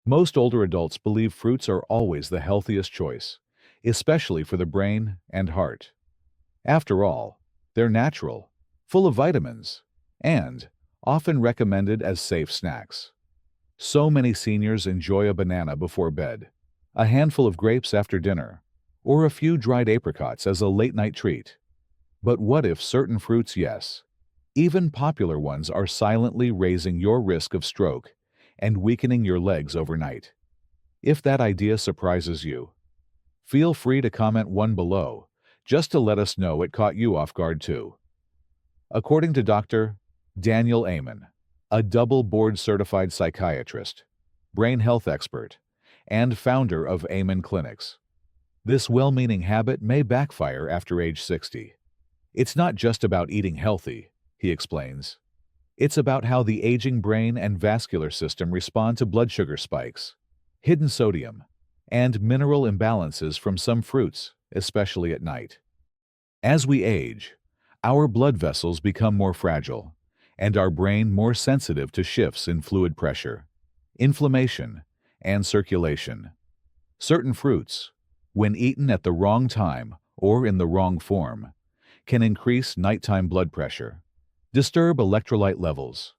Most older adults believe fruits are always the healthiest choice, especially for the brain and heart. After all, they're natural, full of vitamins, and often recommended as safe snacks. So many seniors enjoy a banana before bed, a handful of grapes after dinner, or a few dried apricots as a late-night treat. But what if certain fruits, yes, even popular ones, are silently raising your risk of stroke and weakening your legs overnight? If that idea surprises you, feel free to comment one below, just to let us know it caught you off guard too. According to Dr. Daniel Amen, a double board-certified psychiatrist, brain health expert, and founder of Amen Clinics, this well-meaning habit may backfire after age 60. It's not just about eating healthy, he explains. It's about how the aging brain and vascular system respond to blood sugar spikes, hidden sodium, and mineral imbalances from some fruits, especially at night. As we age, our blood vessels become more fragile, and our brain more sensitive to shifts in fluid pressure, inflammation, and circulation. Certain fruits, when eaten at the wrong time or in the wrong form, can increase nighttime blood pressure, disturb electrolyte levels,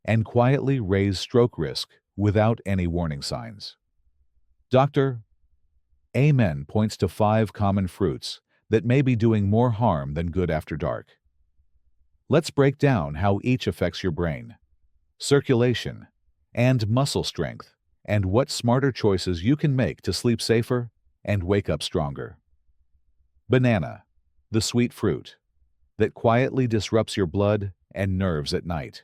and quietly raise stroke risk without any warning signs. Dr. Amen points to 5 common fruits that may be doing more harm than good after dark. Let's break down how each affects your brain, circulation, and muscle strength, and what smarter choices you can make to sleep safer and wake up stronger. Banana, the sweet fruit that quietly disrupts your blood and nerves at night.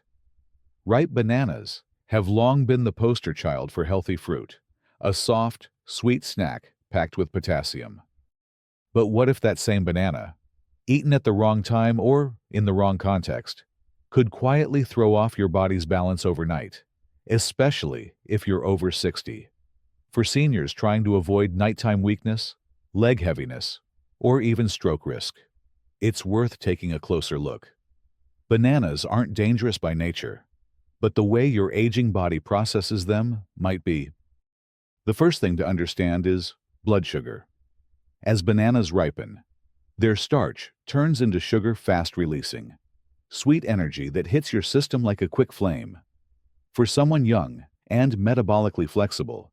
Ripe bananas have long been the poster child for healthy fruit, a soft, sweet snack packed with potassium. But what if that same banana, eaten at the wrong time or in the wrong context, could quietly throw off your body's balance overnight, especially if you're over 60? For seniors trying to avoid nighttime weakness, leg heaviness, or even stroke risk, it's worth taking a closer look. Bananas aren't dangerous by nature, but the way your aging body processes them might be. The first thing to understand is blood sugar. As bananas ripen, their starch turns into sugar fast-releasing, sweet energy that hits your system like a quick flame. For someone young and metabolically flexible,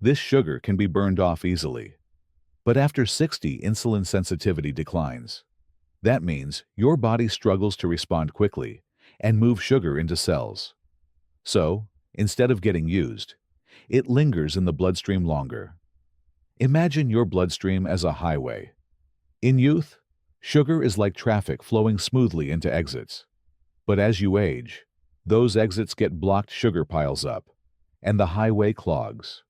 this sugar can be burned off easily. But after 60, insulin sensitivity declines. That means your body struggles to respond quickly and move sugar into cells. So, instead of getting used, it lingers in the bloodstream longer. Imagine your bloodstream as a highway. In youth, sugar is like traffic flowing smoothly into exits. But as you age, those exits get blocked, sugar piles up, and the highway clogs.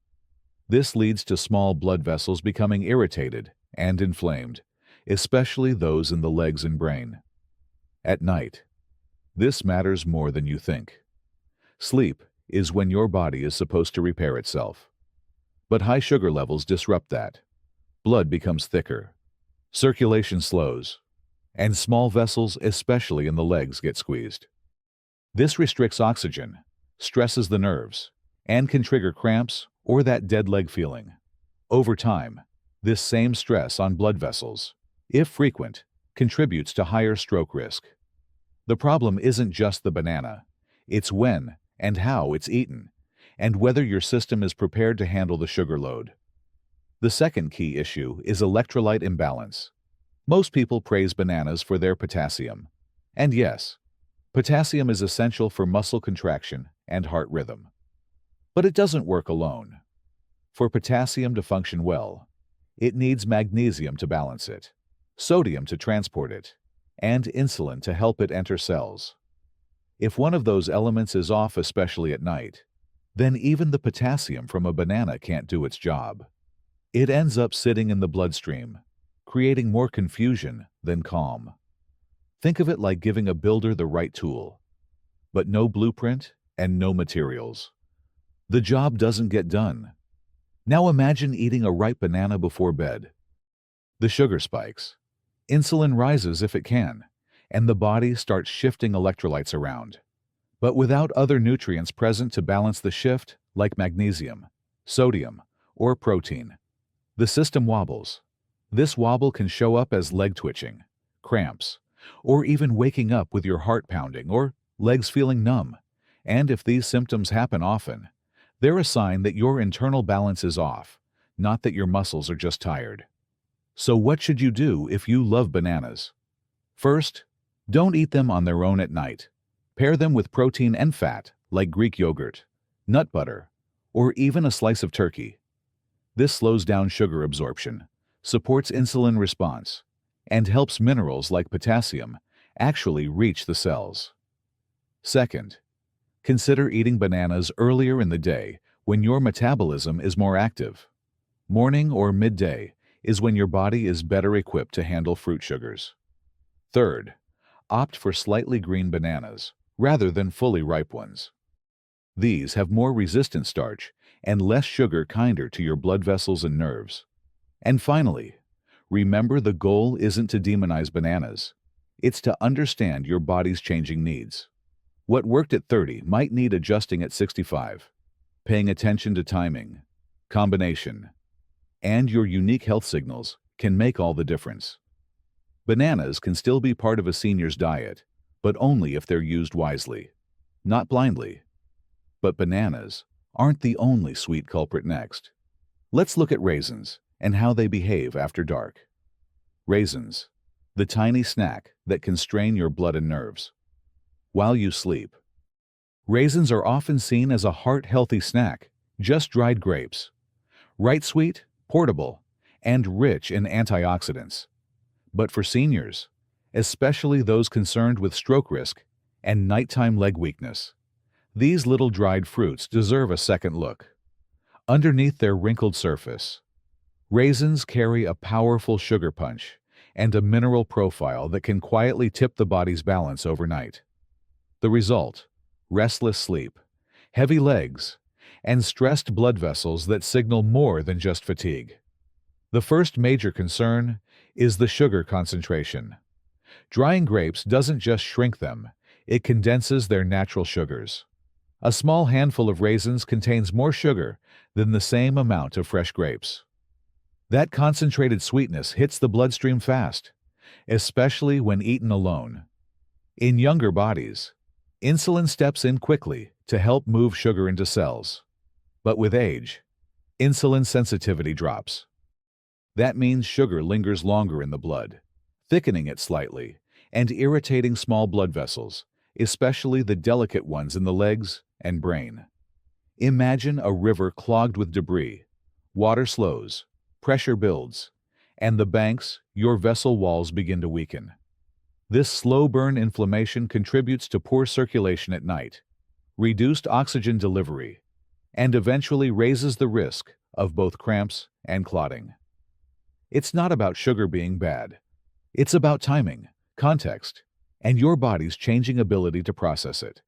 This leads to small blood vessels becoming irritated and inflamed, especially those in the legs and brain. At night, this matters more than you think. Sleep is when your body is supposed to repair itself. But high sugar levels disrupt that. Blood becomes thicker, circulation slows, and small vessels, especially in the legs, get squeezed. This restricts oxygen, stresses the nerves, and can trigger cramps or that dead leg feeling. Over time, this same stress on blood vessels, if frequent, contributes to higher stroke risk. The problem isn't just the banana, it's when and how it's eaten, and whether your system is prepared to handle the sugar load. The second key issue is electrolyte imbalance. Most people praise bananas for their potassium. And yes, potassium is essential for muscle contraction and heart rhythm. But it doesn't work alone. For potassium to function well, it needs magnesium to balance it, sodium to transport it, and insulin to help it enter cells. If one of those elements is off, especially at night, then even the potassium from a banana can't do its job. It ends up sitting in the bloodstream, creating more confusion than calm. Think of it like giving a builder the right tool, but no blueprint and no materials. The job doesn't get done. Now imagine eating a ripe banana before bed. The sugar spikes. Insulin rises if it can, and the body starts shifting electrolytes around. But without other nutrients present to balance the shift, like magnesium, sodium, or protein. The system wobbles. This wobble can show up as leg twitching, cramps, or even waking up with your heart pounding or legs feeling numb. And if these symptoms happen often, they're a sign that your internal balance is off, not that your muscles are just tired. So what should you do if you love bananas? First, don't eat them on their own at night. Pair them with protein and fat, like Greek yogurt, nut butter, or even a slice of turkey. This slows down sugar absorption, supports insulin response, and helps minerals like potassium actually reach the cells. Second, consider eating bananas earlier in the day when your metabolism is more active. Morning or midday is when your body is better equipped to handle fruit sugars. Third, opt for slightly green bananas rather than fully ripe ones. These have more resistant starch and less sugar, kinder to your blood vessels and nerves. And finally, remember the goal isn't to demonize bananas. It's to understand your body's changing needs. What worked at 30 might need adjusting at 65. Paying attention to timing, combination, and your unique health signals can make all the difference. Bananas can still be part of a senior's diet, but only if they're used wisely, not blindly. But bananas aren't the only sweet culprit next. Let's look at raisins and how they behave after dark. Raisins, the tiny snack that can strain your blood and nerves. While you sleep. Raisins are often seen as a heart-healthy snack, just dried grapes. Right sweet, portable, and rich in antioxidants. But for seniors, especially those concerned with stroke risk and nighttime leg weakness, these little dried fruits deserve a second look. Underneath their wrinkled surface, raisins carry a powerful sugar punch and a mineral profile that can quietly tip the body's balance overnight. The result: restless sleep, heavy legs, and stressed blood vessels that signal more than just fatigue. The first major concern is the sugar concentration. Drying grapes doesn't just shrink them, it condenses their natural sugars. A small handful of raisins contains more sugar than the same amount of fresh grapes. That concentrated sweetness hits the bloodstream fast, especially when eaten alone. In younger bodies, insulin steps in quickly to help move sugar into cells. But with age, insulin sensitivity drops. That means sugar lingers longer in the blood, thickening it slightly and irritating small blood vessels, especially the delicate ones in the legs and brain. Imagine a river clogged with debris. Water slows, pressure builds, and the banks, your vessel walls, begin to weaken. This slow burn inflammation contributes to poor circulation at night, reduced oxygen delivery, and eventually raises the risk of both cramps and clotting. It's not about sugar being bad. It's about timing, context, and your body's changing ability to process it.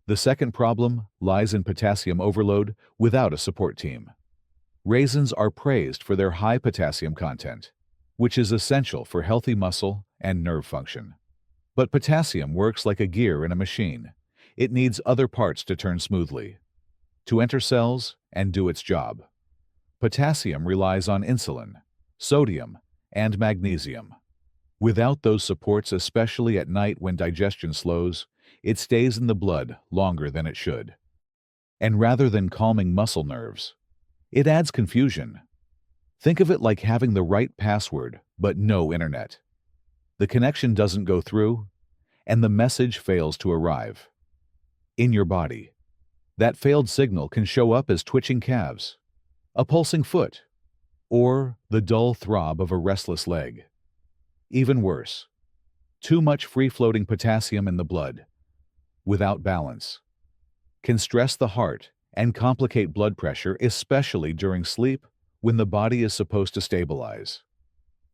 The second problem lies in potassium overload without a support team. Raisins are praised for their high potassium content, which is essential for healthy muscle and nerve function. But potassium works like a gear in a machine. It needs other parts to turn smoothly, to enter cells and do its job. Potassium relies on insulin, sodium, and magnesium. Without those supports, especially at night when digestion slows, it stays in the blood longer than it should. And rather than calming muscle nerves, it adds confusion. Think of it like having the right password but no internet. The connection doesn't go through, and the message fails to arrive. In your body, that failed signal can show up as twitching calves, a pulsing foot, or the dull throb of a restless leg. Even worse, too much free-floating potassium in the blood, without balance, can stress the heart and complicate blood pressure, especially during sleep when the body is supposed to stabilize.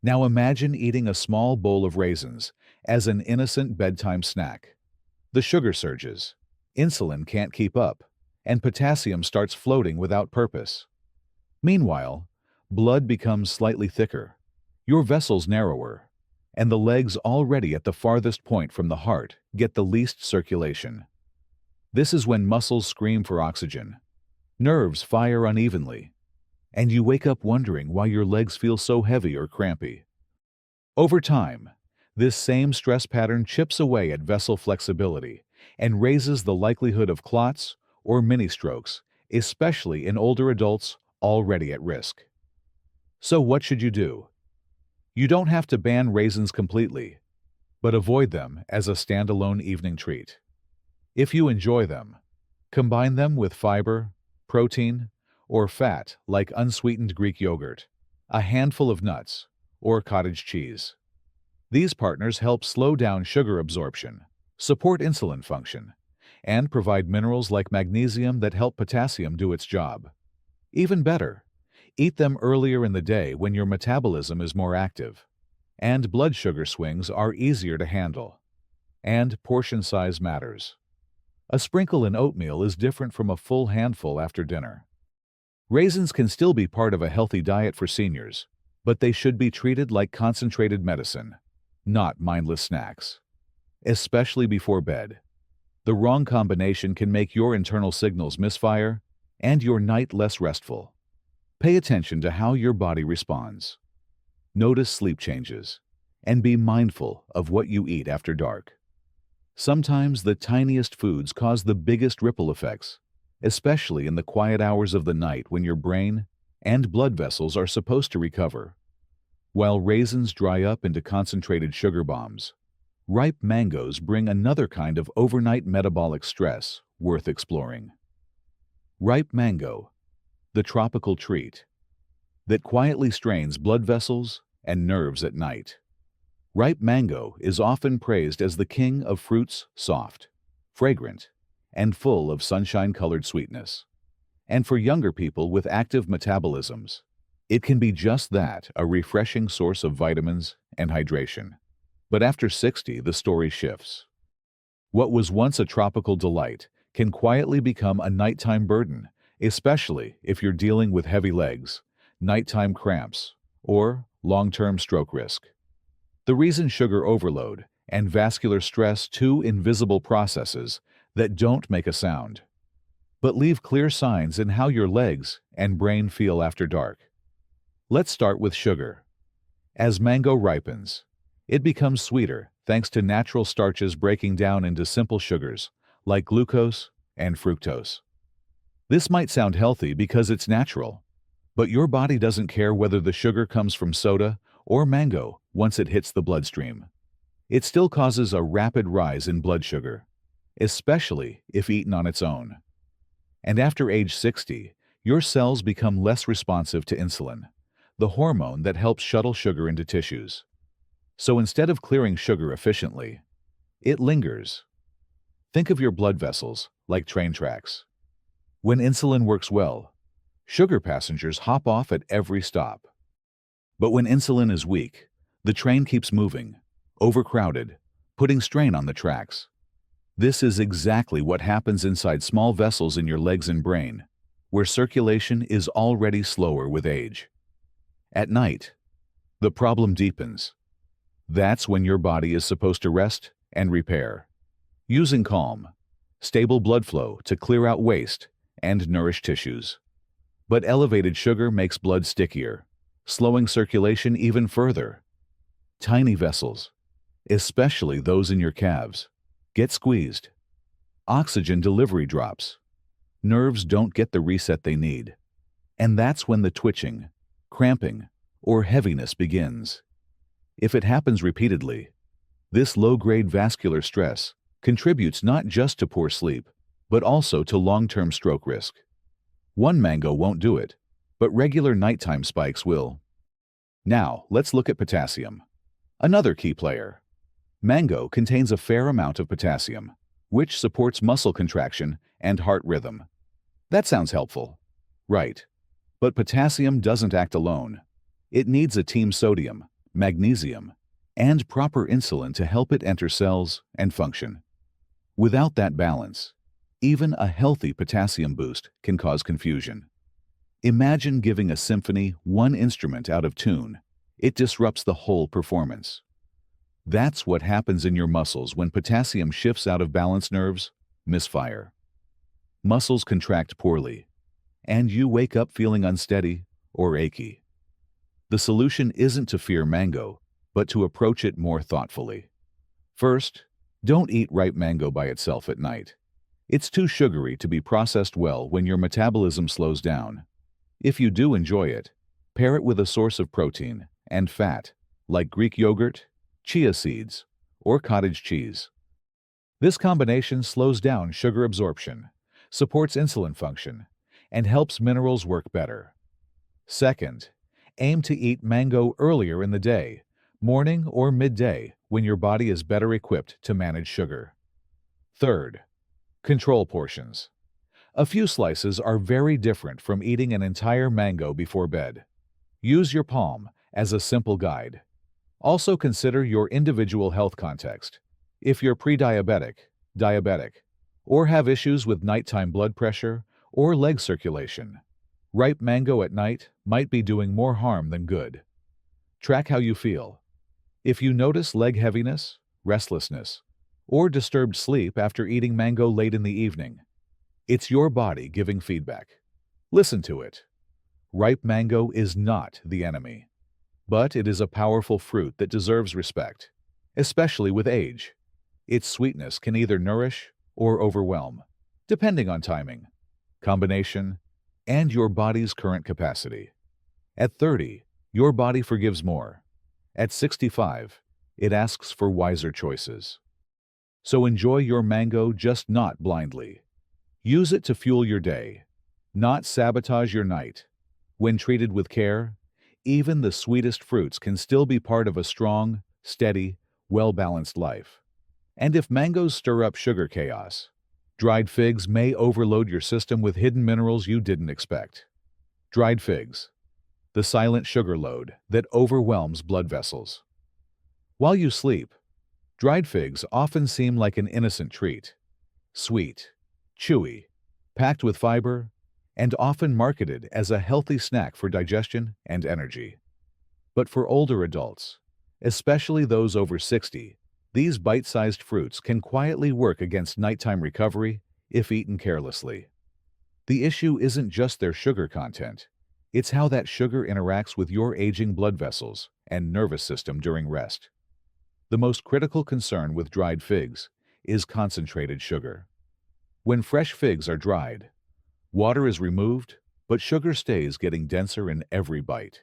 Now imagine eating a small bowl of raisins as an innocent bedtime snack. The sugar surges, insulin can't keep up, and potassium starts floating without purpose. Meanwhile, blood becomes slightly thicker, your vessels narrower, and the legs already at the farthest point from the heart get the least circulation. This is when muscles scream for oxygen, Nerves fire unevenly, and you wake up wondering why your legs feel so heavy or crampy. Over time, this same stress pattern chips away at vessel flexibility and raises the likelihood of clots or mini-strokes, especially in older adults already at risk. So what should you do? You don't have to ban raisins completely, but avoid them as a standalone evening treat. If you enjoy them, combine them with fiber, protein, or fat like unsweetened Greek yogurt, a handful of nuts, or cottage cheese. These partners help slow down sugar absorption, support insulin function, and provide minerals like magnesium that help potassium do its job. Even better, eat them earlier in the day when your metabolism is more active, and blood sugar swings are easier to handle. And portion size matters. A sprinkle in oatmeal is different from a full handful after dinner. Raisins can still be part of a healthy diet for seniors, but they should be treated like concentrated medicine, not mindless snacks. Especially before bed. The wrong combination can make your internal signals misfire and your night less restful. Pay attention to how your body responds. Notice sleep changes, and be mindful of what you eat after dark. Sometimes the tiniest foods cause the biggest ripple effects, especially in the quiet hours of the night when your brain and blood vessels are supposed to recover. While raisins dry up into concentrated sugar bombs, ripe mangoes bring another kind of overnight metabolic stress worth exploring. Ripe mango, the tropical treat that quietly strains blood vessels and nerves at night. Ripe mango is often praised as the king of fruits, soft, fragrant, and full of sunshine-colored sweetness. And for younger people with active metabolisms, it can be just that, a refreshing source of vitamins and hydration. But after 60, the story shifts. What was once a tropical delight can quietly become a nighttime burden, especially if you're dealing with heavy legs, nighttime cramps, or long-term stroke risk. The reason sugar overload and vascular stress, two invisible processes that don't make a sound, but leave clear signs in how your legs and brain feel after dark. Let's start with sugar. As mango ripens, it becomes sweeter thanks to natural starches breaking down into simple sugars like glucose and fructose. This might sound healthy because it's natural, but your body doesn't care whether the sugar comes from soda or mango once it hits the bloodstream. It still causes a rapid rise in blood sugar, especially if eaten on its own. And after age 60, your cells become less responsive to insulin, the hormone that helps shuttle sugar into tissues. So instead of clearing sugar efficiently, it lingers. Think of your blood vessels like train tracks. When insulin works well, sugar passengers hop off at every stop. But when insulin is weak, the train keeps moving, overcrowded, putting strain on the tracks. This is exactly what happens inside small vessels in your legs and brain, where circulation is already slower with age. At night, the problem deepens. That's when your body is supposed to rest and repair, using calm, stable blood flow to clear out waste and nourish tissues. But elevated sugar makes blood stickier, slowing circulation even further. Tiny vessels, especially those in your calves, get squeezed. Oxygen delivery drops. Nerves don't get the reset they need. And that's when the twitching, cramping, or heaviness begins. If it happens repeatedly, this low-grade vascular stress contributes not just to poor sleep, but also to long-term stroke risk. One mango won't do it, but regular nighttime spikes will. Now, let's look at potassium. Another key player. Mango contains a fair amount of potassium, which supports muscle contraction and heart rhythm. That sounds helpful, right? But potassium doesn't act alone. It needs a team sodium, magnesium, and proper insulin to help it enter cells and function. Without that balance, even a healthy potassium boost can cause confusion. Imagine giving a symphony one instrument out of tune. It disrupts the whole performance. That's what happens in your muscles when potassium shifts out of balance. Nerves misfire. Muscles contract poorly, and you wake up feeling unsteady or achy. The solution isn't to fear mango, but to approach it more thoughtfully. First, don't eat ripe mango by itself at night. It's too sugary to be processed well when your metabolism slows down. If you do enjoy it, pair it with a source of protein and fat, like Greek yogurt, chia seeds, or cottage cheese. This combination slows down sugar absorption, supports insulin function, and helps minerals work better. Second, aim to eat mango earlier in the day, morning or midday, when your body is better equipped to manage sugar. Third, control portions. A few slices are very different from eating an entire mango before bed. Use your palm as a simple guide. Also consider your individual health context. If you're pre-diabetic, diabetic, or have issues with nighttime blood pressure or leg circulation, ripe mango at night might be doing more harm than good. Track how you feel. If you notice leg heaviness, restlessness, or disturbed sleep after eating mango late in the evening, it's your body giving feedback. Listen to it. Ripe mango is not the enemy, but it is a powerful fruit that deserves respect, especially with age. Its sweetness can either nourish or overwhelm, depending on timing, combination, and your body's current capacity. At 30, your body forgives more. At 65, it asks for wiser choices. So enjoy your mango, just not blindly. Use it to fuel your day, not sabotage your night. When treated with care, even the sweetest fruits can still be part of a strong, steady, well-balanced life. And if mangoes stir up sugar chaos, dried figs may overload your system with hidden minerals you didn't expect. Dried figs, the silent sugar load that overwhelms blood vessels. While you sleep, dried figs often seem like an innocent treat. Sweet, chewy, packed with fiber, and often marketed as a healthy snack for digestion and energy. But for older adults, especially those over 60, these bite-sized fruits can quietly work against nighttime recovery if eaten carelessly. The issue isn't just their sugar content, it's how that sugar interacts with your aging blood vessels and nervous system during rest. The most critical concern with dried figs is concentrated sugar. When fresh figs are dried, water is removed, but sugar stays getting denser in every bite.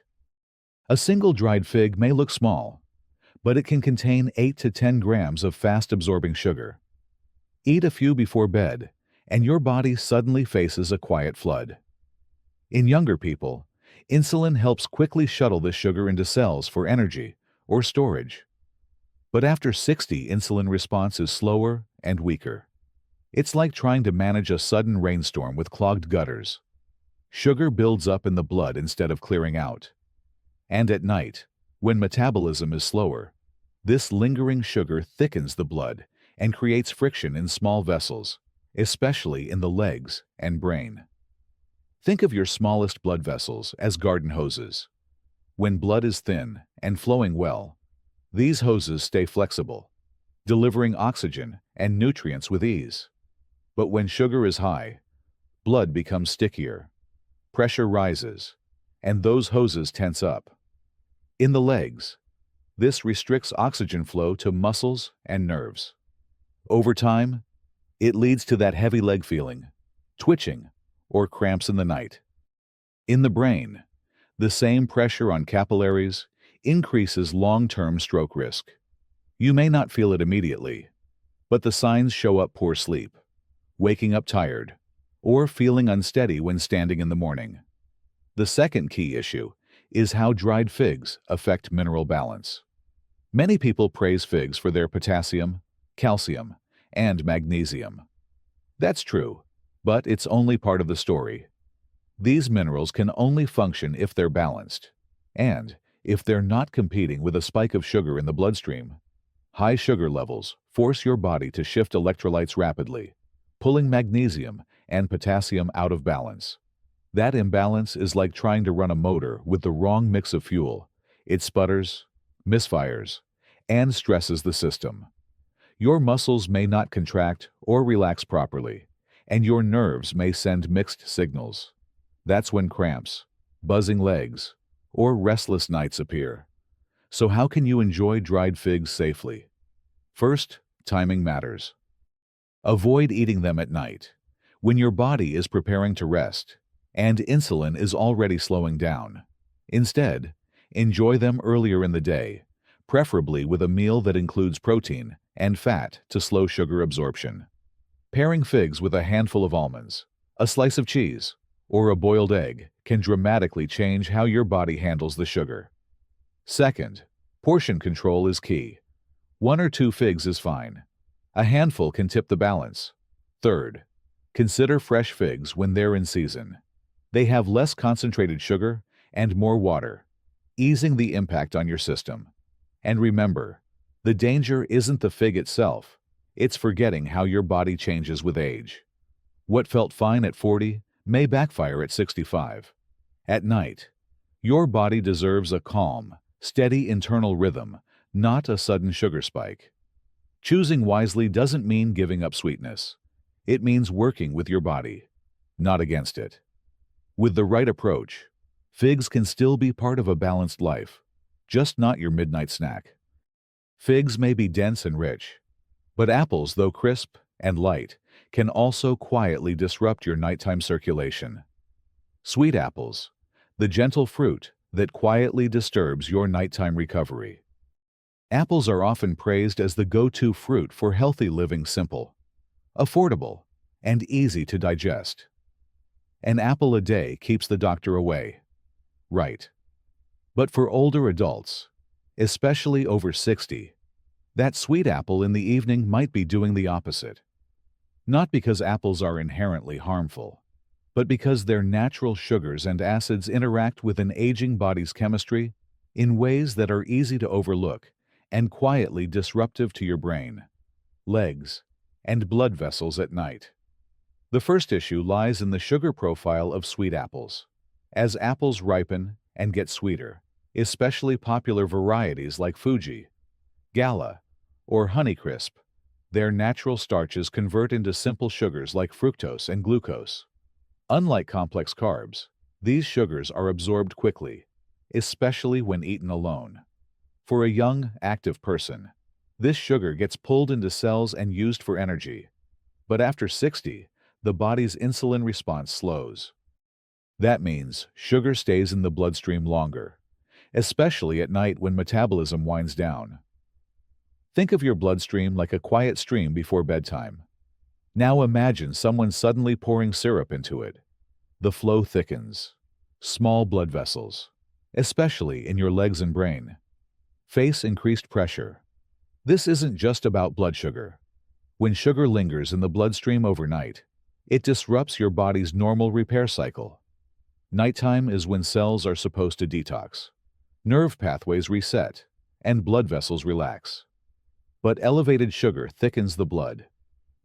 A single dried fig may look small, but it can contain 8 to 10 grams of fast-absorbing sugar. Eat a few before bed, and your body suddenly faces a quiet flood. In younger people, insulin helps quickly shuttle this sugar into cells for energy or storage. But after 60, insulin response is slower and weaker. It's like trying to manage a sudden rainstorm with clogged gutters. Sugar builds up in the blood instead of clearing out. And at night, when metabolism is slower, this lingering sugar thickens the blood and creates friction in small vessels, especially in the legs and brain. Think of your smallest blood vessels as garden hoses. When blood is thin and flowing well, these hoses stay flexible, delivering oxygen and nutrients with ease. But when sugar is high, blood becomes stickier, pressure rises, and those hoses tense up. In the legs, this restricts oxygen flow to muscles and nerves. Over time, it leads to that heavy leg feeling, twitching, or cramps in the night. In the brain, the same pressure on capillaries increases long-term stroke risk. You may not feel it immediately, but the signs show up: poor sleep, waking up tired, or feeling unsteady when standing in the morning. The second key issue is how dried figs affect mineral balance. Many people praise figs for their potassium, calcium, and magnesium. That's true, but it's only part of the story. These minerals can only function if they're balanced, and if they're not competing with a spike of sugar in the bloodstream. High sugar levels force your body to shift electrolytes rapidly, pulling magnesium and potassium out of balance. That imbalance is like trying to run a motor with the wrong mix of fuel. It sputters, misfires, and stresses the system. Your muscles may not contract or relax properly, and your nerves may send mixed signals. That's when cramps, buzzing legs, or restless nights appear. So how can you enjoy dried figs safely? First, timing matters. Avoid eating them at night, when your body is preparing to rest and insulin is already slowing down. Instead, enjoy them earlier in the day, preferably with a meal that includes protein and fat to slow sugar absorption. Pairing figs with a handful of almonds, a slice of cheese, or a boiled egg can dramatically change how your body handles the sugar. Second, portion control is key. 1 or 2 figs is fine. A handful can tip the balance. Third, consider fresh figs when they're in season. They have less concentrated sugar and more water, easing the impact on your system. And remember, the danger isn't the fig itself, it's forgetting how your body changes with age. What felt fine at 40 may backfire at 65. At night, your body deserves a calm, steady internal rhythm, not a sudden sugar spike. Choosing wisely doesn't mean giving up sweetness. It means working with your body, not against it. With the right approach, figs can still be part of a balanced life, just not your midnight snack. Figs may be dense and rich, but apples, though crisp and light, can also quietly disrupt your nighttime circulation. Sweet apples, the gentle fruit that quietly disturbs your nighttime recovery. Apples are often praised as the go-to fruit for healthy living, simple, affordable, and easy to digest. An apple a day keeps the doctor away. Right. But for older adults, especially over 60, that sweet apple in the evening might be doing the opposite. Not because apples are inherently harmful, but because their natural sugars and acids interact with an aging body's chemistry in ways that are easy to overlook and quietly disruptive to your brain, legs, and blood vessels at night. The first issue lies in the sugar profile of sweet apples. As apples ripen and get sweeter, especially popular varieties like Fuji, Gala, or Honeycrisp, their natural starches convert into simple sugars like fructose and glucose. Unlike complex carbs, these sugars are absorbed quickly, especially when eaten alone. For a young, active person, this sugar gets pulled into cells and used for energy. But after 60, the body's insulin response slows. That means sugar stays in the bloodstream longer, especially at night when metabolism winds down. Think of your bloodstream like a quiet stream before bedtime. Now imagine someone suddenly pouring syrup into it. The flow thickens. Small blood vessels, especially in your legs and brain, face increased pressure. This isn't just about blood sugar. When sugar lingers in the bloodstream overnight, it disrupts your body's normal repair cycle. Nighttime is when cells are supposed to detox, nerve pathways reset, and blood vessels relax. But elevated sugar thickens the blood,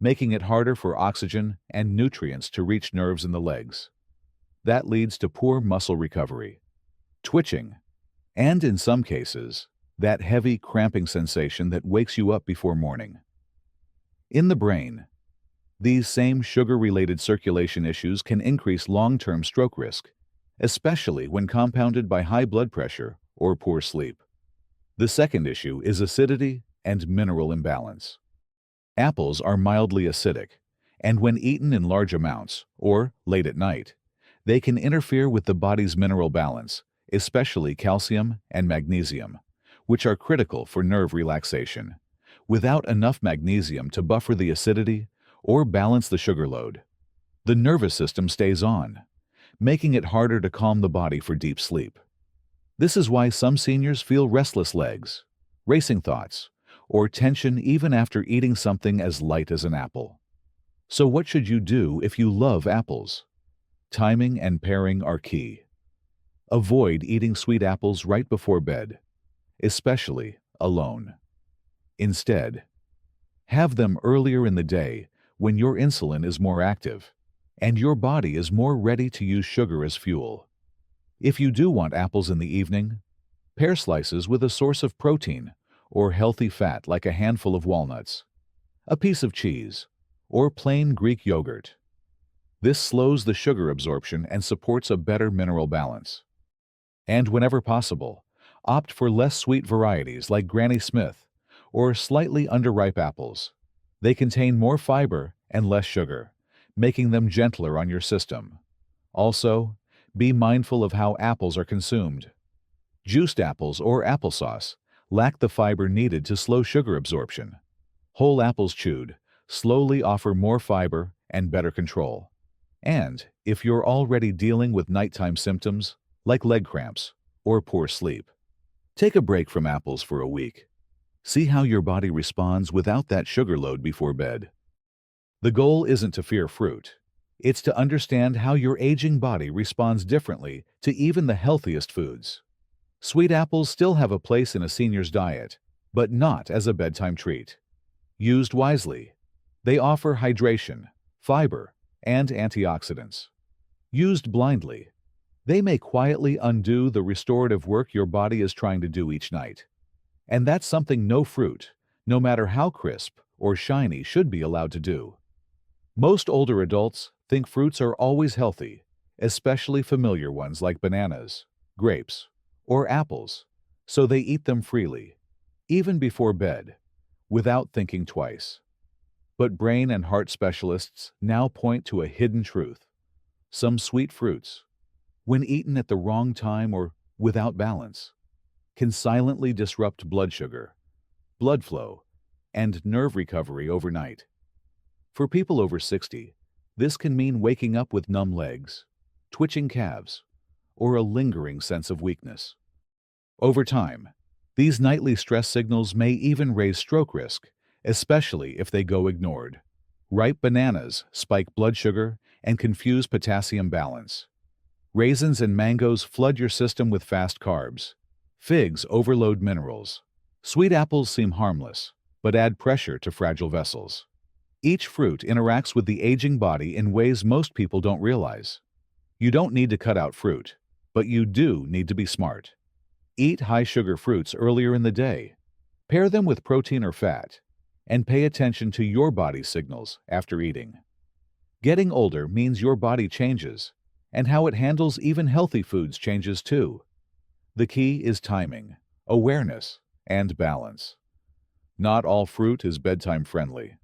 making it harder for oxygen and nutrients to reach nerves in the legs. That leads to poor muscle recovery, twitching, and in some cases, that heavy cramping sensation that wakes you up before morning. In the brain, these same sugar-related circulation issues can increase long-term stroke risk, especially when compounded by high blood pressure or poor sleep. The second issue is acidity and mineral imbalance. Apples are mildly acidic, and when eaten in large amounts, or late at night, they can interfere with the body's mineral balance, especially calcium and magnesium, which are critical for nerve relaxation. Without enough magnesium to buffer the acidity or balance the sugar load, the nervous system stays on, making it harder to calm the body for deep sleep. This is why some seniors feel restless legs, racing thoughts, or tension even after eating something as light as an apple. So what should you do if you love apples? Timing and pairing are key. Avoid eating sweet apples right before bed, especially alone. Instead, have them earlier in the day when your insulin is more active and your body is more ready to use sugar as fuel. If you do want apples in the evening, pair slices with a source of protein or healthy fat like a handful of walnuts, a piece of cheese, or plain Greek yogurt. This slows the sugar absorption and supports a better mineral balance. And whenever possible, opt for less sweet varieties like Granny Smith or slightly underripe apples. They contain more fiber and less sugar, making them gentler on your system. Also, be mindful of how apples are consumed. Juiced apples or applesauce lack the fiber needed to slow sugar absorption. Whole apples chewed slowly offer more fiber and better control. And if you're already dealing with nighttime symptoms like leg cramps or poor sleep, take a break from apples for a week. See how your body responds without that sugar load before bed. The goal isn't to fear fruit. It's to understand how your aging body responds differently to even the healthiest foods. Sweet apples still have a place in a senior's diet, but not as a bedtime treat. Used wisely, they offer hydration, fiber, and antioxidants. Used blindly, they may quietly undo the restorative work your body is trying to do each night. And that's something no fruit, no matter how crisp or shiny, should be allowed to do. Most older adults think fruits are always healthy, especially familiar ones like bananas, grapes, or apples, so they eat them freely, even before bed, without thinking twice. But brain and heart specialists now point to a hidden truth. Some sweet fruits, when eaten at the wrong time or without balance, can silently disrupt blood sugar, blood flow, and nerve recovery overnight. For people over 60, this can mean waking up with numb legs, twitching calves, or a lingering sense of weakness. Over time, these nightly stress signals may even raise stroke risk, especially if they go ignored. Ripe bananas spike blood sugar and confuse potassium balance. Raisins and mangoes flood your system with fast carbs. Figs overload minerals. Sweet apples seem harmless, but add pressure to fragile vessels. Each fruit interacts with the aging body in ways most people don't realize. You don't need to cut out fruit, but you do need to be smart. Eat high-sugar fruits earlier in the day. Pair them with protein or fat, and pay attention to your body's signals after eating. Getting older means your body changes, and how it handles even healthy foods changes too. The key is timing, awareness, and balance. Not all fruit is bedtime friendly.